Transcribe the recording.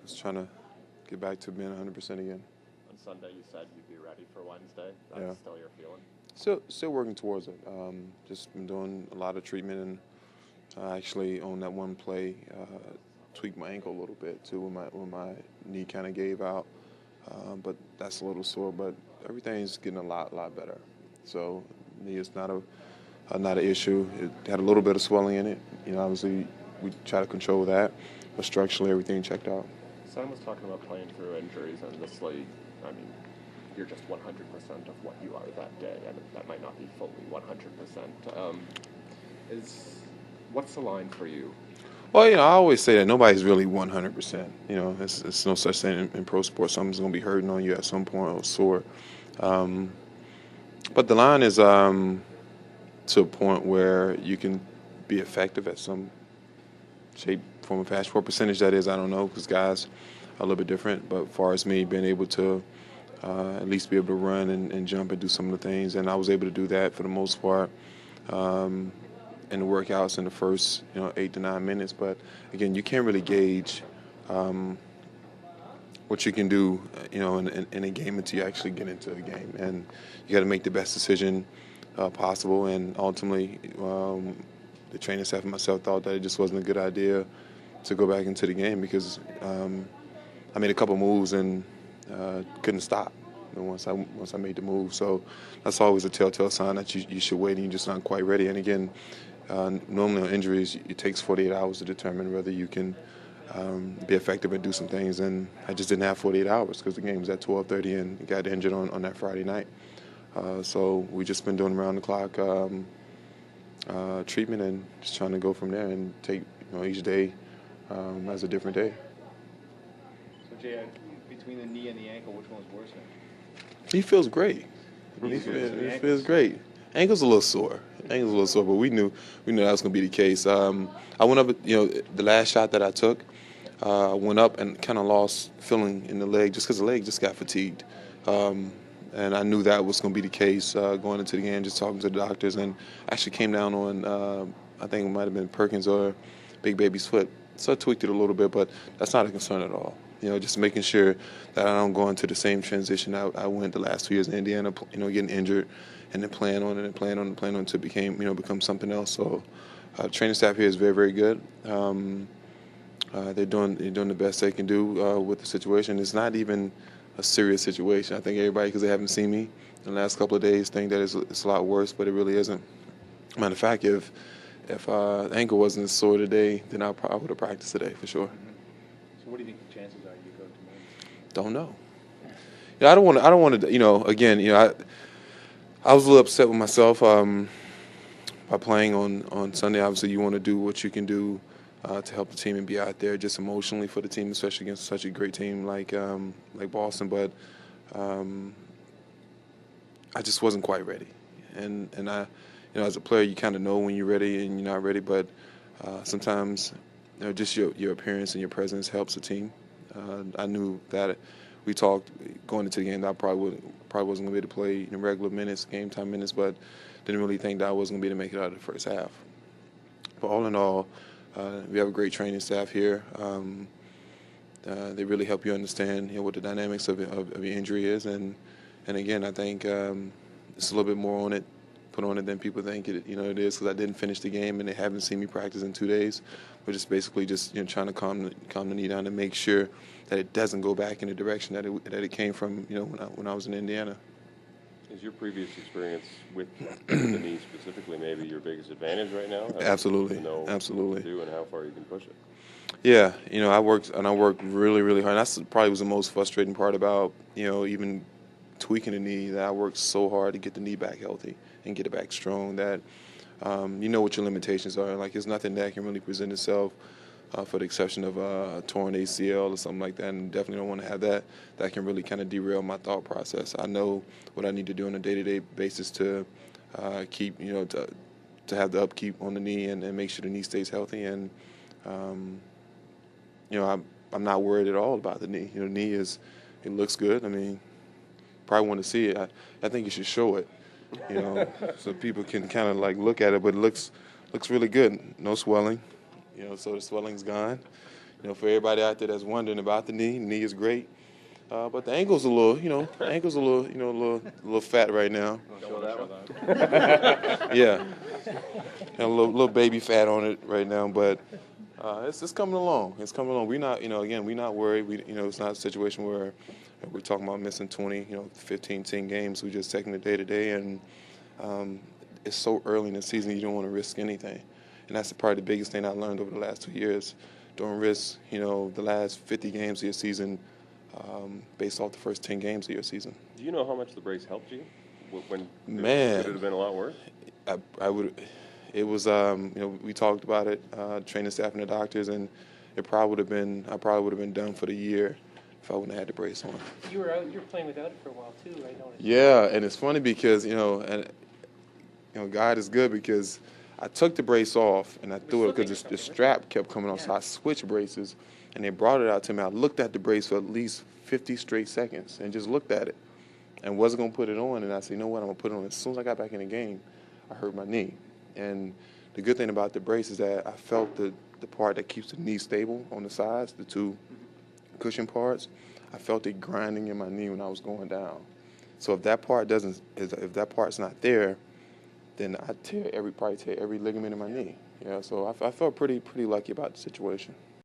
just trying to get back to being 100% again. On Sunday, you said you'd be ready for Wednesday. That's Yeah. still your feeling? Still working towards it. Just been doing a lot of treatment, and actually on that one play, tweaked my ankle a little bit too when my knee kind of gave out. But that's a little sore. But everything's getting a lot better. So knee is not an issue. It had a little bit of swelling in it. Obviously we try to control that, but structurally everything checked out. Sam was talking about playing through injuries in this league. I mean, you're just 100% of what you are that day, and that might not be fully 100%. What's the line for you? Well, I always say that nobody's really 100%. It's no such thing in pro sports. Something's going to be hurting on you at some point or sore. But the line is to a point where you can be effective at some shape, form, or fashion. What percentage that is, I don't know, because guys are a little bit different. But as far as me being able to at least be able to run and jump and do some of the things, and I was able to do that for the most part in the workouts in the first 8 to 9 minutes. But again, you can't really gauge what you can do in a game until you actually get into a game, and you got to make the best decision possible. And ultimately, the training staff and myself thought that it just wasn't a good idea to go back into the game because I made a couple moves and couldn't stop once I made the move. So that's always a telltale sign that you should wait and you're just not quite ready. And again, normally on injuries, it takes 48 hours to determine whether you can be effective and do some things. And I just didn't have 48 hours because the game was at 12:30 and got injured on that Friday night. So we just been doing around the clock treatment and just trying to go from there and take each day as a different day. So Jay, between the knee and the ankle, which one's worse now? He feels great. He feels great. Ankle's a little sore. But we knew that was going to be the case. I went up, the last shot that I took, I went up and kind of lost feeling in the leg just because the leg just got fatigued. And I knew that was going to be the case going into the game, just talking to the doctors, and actually came down on, I think it might have been Perkins or Big Baby's foot. So I tweaked it a little bit, but that's not a concern at all. Just making sure that I don't go into the same transition I went the last 2 years in Indiana, getting injured and then playing on it and playing on it until it become something else. So the training staff here is very, very good. They're doing the best they can do with the situation. It's not even a serious situation. I think everybody, because they haven't seen me in the last couple of days, think that it's a lot worse, but it really isn't. Matter of fact, if the ankle wasn't as sore today, then I probably would have practiced today for sure. So what do you think the chances are you go tomorrow? Don't know. I don't want to. Again, I was a little upset with myself by playing on Sunday. Obviously, you want to do what you can do to help the team and be out there just emotionally for the team, especially against such a great team like Boston. But I just wasn't quite ready, and I, as a player, you kind of know when you're ready and you're not ready. But sometimes, just your appearance and your presence helps the team. I knew that. We talked going into the game that I probably wasn't going to be able to play in regular minutes, game time minutes, but didn't really think that I wasn't going to be able to make it out of the first half. But all in all, we have a great training staff here. They really help you understand what the dynamics of your injury is, and again, I think it's a little bit more put on it than people think it is, because I didn't finish the game and they haven't seen me practice in 2 days. We're just basically trying to calm the knee down and make sure that it doesn't go back in the direction that it came from when I was in Indiana. Is your previous experience with the knee specifically maybe your biggest advantage right now? Absolutely. To know Absolutely. what to do and how far you can push it. Yeah, I worked really, really hard. And that's probably was the most frustrating part about even tweaking the knee, that I worked so hard to get the knee back healthy and get it back strong that what your limitations are. Like, there's nothing that can really present itself for the exception of a torn ACL or something like that, and definitely don't want to have that. That can really kind of derail my thought process. I know what I need to do on a day-to-day basis to keep, to have the upkeep on the knee and make sure the knee stays healthy. And, I'm not worried at all about the knee. The knee it looks good. I mean, probably want to see it. I think you should show it, so people can kind of like look at it, but it looks really good. No swelling. So the swelling's gone. for everybody out there that's wondering about the knee is great. But the ankle's a little, a little fat right now. Show that one. Yeah, and a little baby fat on it right now, but it's coming along. It's coming along. We're not, again, we're not worried. It's not a situation where we're talking about missing 20, 15, 10 games. We're just taking it day to day, and it's so early in the season, you don't want to risk anything. And that's probably the biggest thing I learned over the last 2 years. Don't risk, the last 50 games of your season based off the first 10 games of your season. Do you know how much the brace helped you? When Man, could it have been a lot worse? I would. It was, we talked about it, training staff and the doctors, and I probably would have been done for the year if I wouldn't have had the brace on. You were playing without it for a while too, right? Yeah, and it's funny because God is good, because I took the brace off and I threw it because the strap kept coming off, so I switched braces, and they brought it out to me. I looked at the brace for at least 50 straight seconds and just looked at it and wasn't going to put it on, and I said, you know what, I'm going to put it on. As soon as I got back in the game, I hurt my knee. And the good thing about the brace is that I felt the part that keeps the knee stable on the sides, the two cushion parts, I felt it grinding in my knee when I was going down. So if that part's not there, then I probably tear every ligament in my knee. So I felt pretty lucky about the situation.